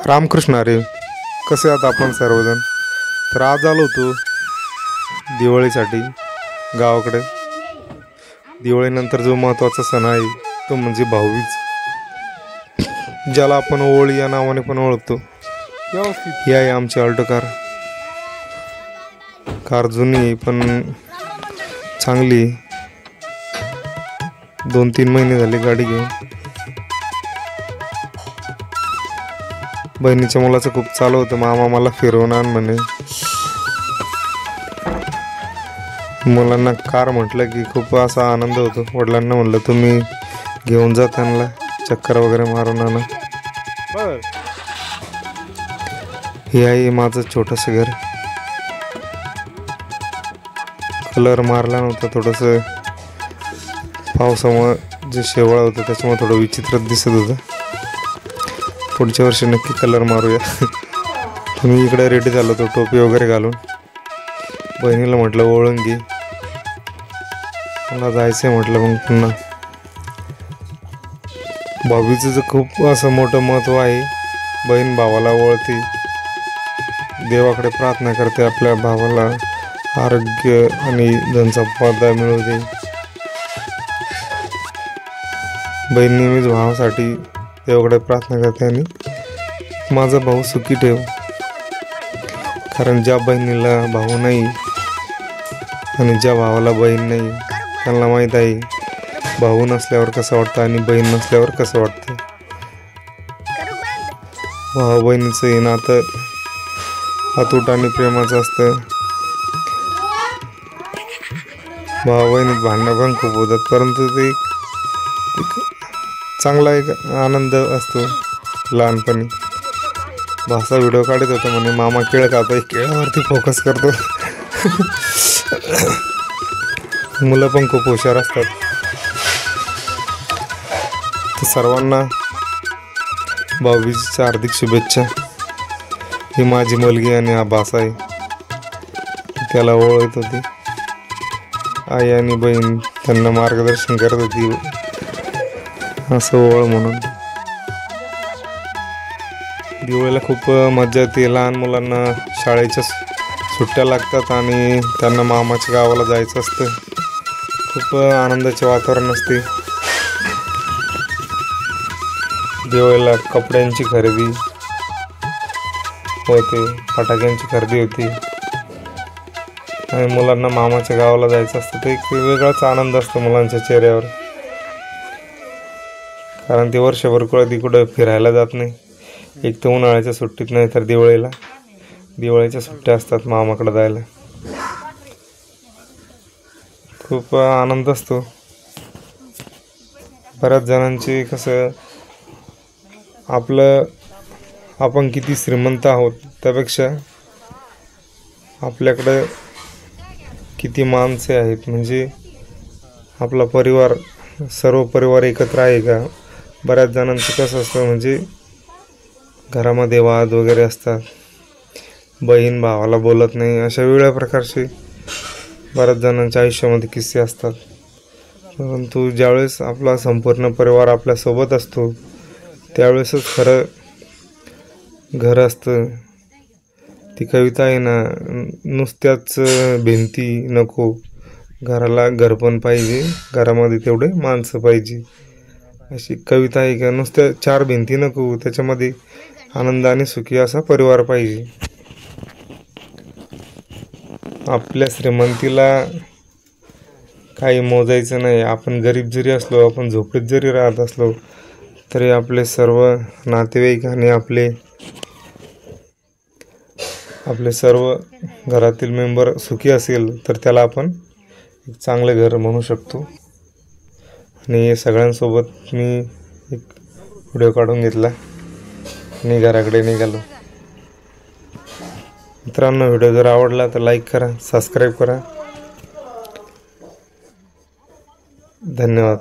रामकृष्ण हरी. कसे आहात आपण सर्वजण? तर आज आलो होतो दिवाळीसाठी गावाकडे. दिवाळीनंतर जो महत्त्वाचा सण आहे तो म्हणजे भाऊबीज, ज्याला आपण होळी या नावाने पण ओळखतो. ही आहे आमची अल्टो कार जुनी पण चांगली. 2-3 महिने झाले गाडी घेऊन. बहिणीच्या मुलाचं खूप चालू होतं, मामा मला फिरवून आण म्हणे. मुलांना कार म्हटलं की खूप असा आनंद होतो. वडिलांना म्हणलं तुम्ही घेऊन जा, त्यांना चक्कर वगैरे मारून आणा. हे आहे माझं छोटंसं घर. कलर मारला नव्हता, थोडंसं पावसामुळे जे शेवाळ होतं त्याच्यामुळे थोडं विचित्र दिसत होतं. पुढच्या वर्षी नक्की कलर मारूया. मी इकडे रेडी झालो होतो टोपी वगैरे घालून. बहिणीला म्हटलं ओळून घे, मला जायचं म्हटलं. मग पुन्हा भाऊबीजेचं खूप असं मोठं महत्त्व आहे. बहीण भावाला ओळखते, देवाकडे प्रार्थना करते आपल्या भावाला आरोग्य आणि धनसंपदा मिळू दे. बहीण नेहमीच भावासाठी देवाकडे प्रार्थना करते आणि माझा भाऊ सुखी ठेव. कारण ज्या बहिणीला भाऊ नाही आणि ज्या भावाला बहीण नाही त्यांना माहीत आहे भाऊ नसल्यावर कसं वाटतं आणि बहीण नसल्यावर कसं वाटतं. भाऊ बहिणीचं हे नातं अतूट आणि प्रेमाचं असतं. भाऊ बहिणीत भांडणं पण खूप होतात, परंतु ते चांगला एक आनंद असतो. लहानपणी भाषा व्हिडिओ काढत होता म्हणे, मामा केळ खातोय, केळावरती फोकस करतो. मुलं पण खूप हुशार असतात. तर सर्वांना भाऊबीजेच्या हार्दिक शुभेच्छा. ही माझी मुलगी आणि हा भाषा आहे. त्याला ओळखत होती. आई आणि बहीण त्यांना मार्गदर्शन करत होती असं ओळ म्हणून. दिवाळीला खूप मजा येते. लहान मुलांना शाळेच्या सुट्ट्या लागतात आणि त्यांना मामाच्या गावाला जायचं असतं. खूप आनंदाचे वातावरण असते. दिवाळीला कपड्यांची खरेदी होते, फटाक्यांची खरेदी होती आणि मुलांना मामाच्या गावाला जायचं असतं. ते एक वेगळाच आनंद असतो मुलांच्या चेहऱ्यावर. कारण ते वर्षभर कुठं फिरायला जात नाही. एक तर उन्हाळ्याच्या सुट्टीत, नाही तर दिवाळीच्या सुट्ट्या असतात मामाकडे जायला. खूप आनंद असतो. बऱ्याच जणांची कसं आपण किती श्रीमंत आहोत त्यापेक्षा आपल्याकडं किती माणसे आहेत, म्हणजे आपला परिवार, सर्व परिवार एकत्र आहे का. बऱ्याच जणांचं कसं असतं, म्हणजे घरामध्ये वाद वगैरे असतात, बहीण भावाला बोलत नाही, अशा वेगळ्या प्रकारचे बऱ्याच जणांच्या आयुष्यामध्ये किस्से असतात. परंतु ज्यावेळेस आपला संपूर्ण परिवार आपल्यासोबत असतो त्यावेळेसच खरं घर असतं. ती कविता आहे ना, नुसत्याच भिंती नको, घराला घर पण पाहिजे, घरामध्ये तेवढे माणसं पाहिजे, अशी कविता आहे. का नुसत्या 4 भिंती नको, त्याच्यामध्ये आनंदाने सुखी असा परिवार पाहिजे. आपल्या श्रीमंतीला काही मोजायचं नाही. आपण गरीब जरी असलो, आपण झोपडीत जरी राहत असलो तरी आपले सर्व नातेवाईक आणि आपले सर्व घरातील मेंबर सुखी असेल तर त्याला आपण एक चांगलं घर म्हणू शकतो. आणि सगळ्यांसोबत मी एक व्हिडिओ काढून घेतला आणि घराकडे निघालो. मित्रांनो, व्हिडिओ जर आवडला तर लाईक करा, सबस्क्राईब करा. धन्यवाद.